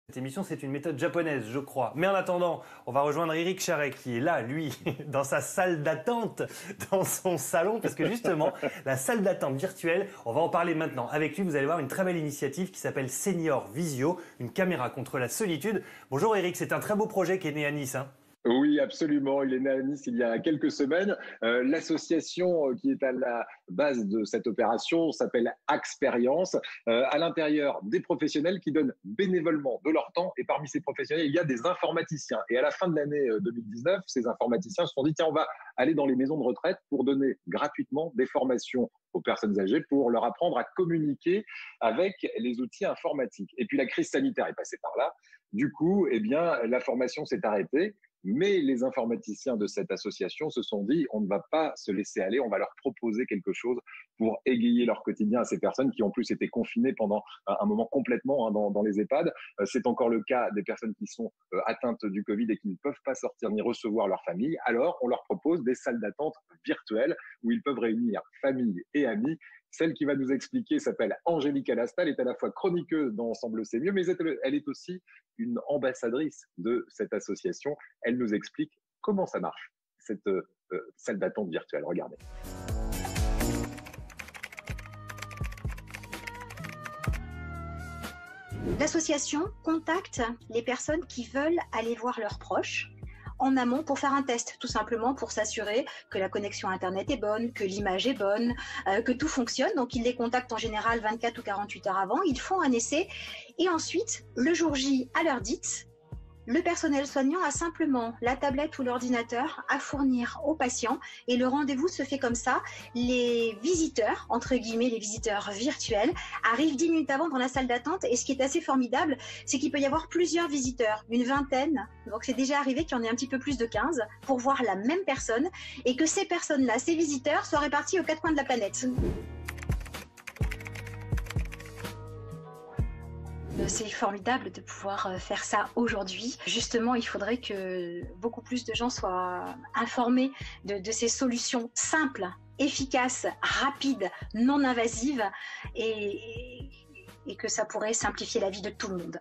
Cette émission, c'est une méthode japonaise, je crois. Mais en attendant, on va rejoindre Éric Charret, qui est là, lui, dans sa salle d'attente, dans son salon, parce que justement, la salle d'attente virtuelle, on va en parler maintenant. Avec lui, vous allez voir une très belle initiative qui s'appelle Senior Visio, une caméra contre la solitude. Bonjour Éric, c'est un très beau projet qui est né à Nice, hein. Oui, absolument. Il est né à Nice il y a quelques semaines. L'association qui est à la base de cette opération s'appelle Axpérience. À l'intérieur, des professionnels qui donnent bénévolement de leur temps. Et parmi ces professionnels, il y a des informaticiens. Et à la fin de l'année 2019, ces informaticiens se sont dit, tiens, on va aller dans les maisons de retraite pour donner gratuitement des formations aux personnes âgées pour leur apprendre à communiquer avec les outils informatiques. Et puis la crise sanitaire est passée par là. Du coup, eh bien, la formation s'est arrêtée. Mais les informaticiens de cette association se sont dit, on ne va pas se laisser aller, on va leur proposer quelque chose pour égayer leur quotidien à ces personnes qui en plus étaient confinées pendant un moment complètement dans les EHPAD. C'est encore le cas des personnes qui sont atteintes du Covid et qui ne peuvent pas sortir ni recevoir leur famille. Alors, on leur propose des salles d'attente virtuelles où ils peuvent réunir famille et amis. Celle qui va nous expliquer s'appelle Angélique Alastal, elle est à la fois chroniqueuse dans Ensemble c'est mieux, mais elle est aussi une ambassadrice de cette association. Elle nous explique comment ça marche, cette salle d'attente virtuelle. Regardez. L'association contacte les personnes qui veulent aller voir leurs proches en amont pour faire un test, tout simplement pour s'assurer que la connexion Internet est bonne, que l'image est bonne, que tout fonctionne. Donc, ils les contactent en général 24 ou 48 heures avant, ils font un essai et ensuite, le jour J, à l'heure dite, le personnel soignant a simplement la tablette ou l'ordinateur à fournir aux patients et le rendez-vous se fait comme ça. Les visiteurs, entre guillemets, les visiteurs virtuels, arrivent 10 minutes avant dans la salle d'attente et ce qui est assez formidable, c'est qu'il peut y avoir plusieurs visiteurs, une vingtaine, donc c'est déjà arrivé qu'il y en ait un petit peu plus de 15, pour voir la même personne et que ces personnes-là, ces visiteurs, soient répartis aux quatre coins de la planète. C'est formidable de pouvoir faire ça aujourd'hui. Justement, il faudrait que beaucoup plus de gens soient informés de ces solutions simples, efficaces, rapides, non invasives et que ça pourrait simplifier la vie de tout le monde.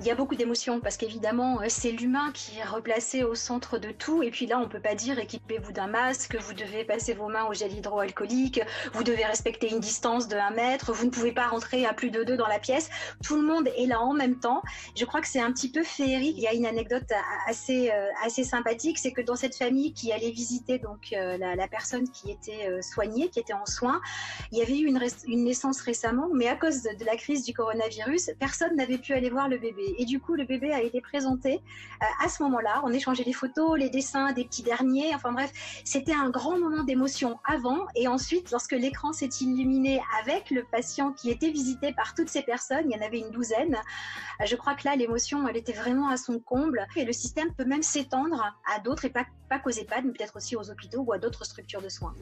Il y a beaucoup d'émotions parce qu'évidemment, c'est l'humain qui est replacé au centre de tout. Et puis là, on ne peut pas dire équipez-vous d'un masque, vous devez passer vos mains au gel hydroalcoolique, vous devez respecter une distance de 1 mètre, vous ne pouvez pas rentrer à plus de 2 dans la pièce. Tout le monde est là en même temps. Je crois que c'est un petit peu féerique. Il y a une anecdote assez sympathique, c'est que dans cette famille qui allait visiter donc, la personne qui était soignée, qui était en soins, il y avait eu une naissance récemment, mais à cause de la crise du coronavirus, personne n'avait pu aller voir le bébé. Et du coup, le bébé a été présenté à ce moment-là. On échangeait les photos, les dessins des petits derniers. Enfin bref, c'était un grand moment d'émotion avant. Et ensuite, lorsque l'écran s'est illuminé avec le patient qui était visité par toutes ces personnes, il y en avait une douzaine, je crois que là, l'émotion, elle était vraiment à son comble. Et le système peut même s'étendre à d'autres, et pas qu'aux EHPAD, mais peut-être aussi aux hôpitaux ou à d'autres structures de soins.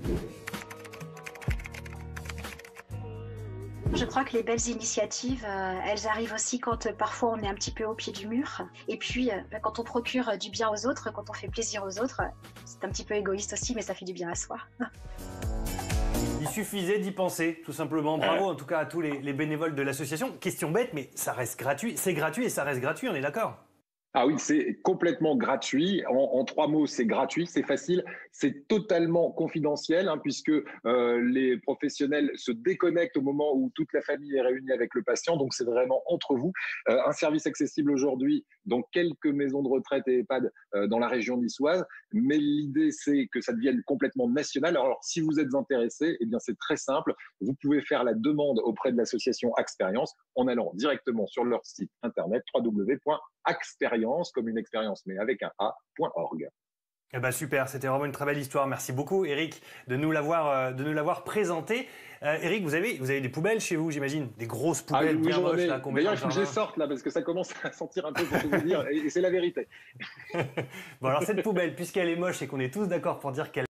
Je crois que les belles initiatives, elles arrivent aussi quand parfois on est un petit peu au pied du mur. Et puis, quand on procure du bien aux autres, quand on fait plaisir aux autres, c'est un petit peu égoïste aussi, mais ça fait du bien à soi. Il suffisait d'y penser, tout simplement. Bravo en tout cas à tous les bénévoles de l'association. Question bête, mais ça reste gratuit. C'est gratuit et ça reste gratuit, on est d'accord ? Ah oui, c'est complètement gratuit. En 3 mots, c'est gratuit, c'est facile, c'est totalement confidentiel puisque les professionnels se déconnectent au moment où toute la famille est réunie avec le patient. Donc, c'est vraiment entre vous. Un service accessible aujourd'hui dans quelques maisons de retraite et EHPAD dans la région niçoise. Mais l'idée, c'est que ça devienne complètement national. Alors, si vous êtes intéressé, eh bien, c'est très simple. Vous pouvez faire la demande auprès de l'association Axpérience en allant directement sur leur site internet www.axperience, comme une expérience, mais avec un A.org. Eh ben super, c'était vraiment une très belle histoire. Merci beaucoup, Éric, de nous l'avoir présenté. Éric, vous avez des poubelles chez vous, j'imagine, des grosses poubelles bien moches là. D'ailleurs, il faut que je les sorte là parce que ça commence à sentir un peu pour tout vous dire, et c'est la vérité. Bon alors cette poubelle, puisqu'elle est moche et qu'on est tous d'accord pour dire qu'elle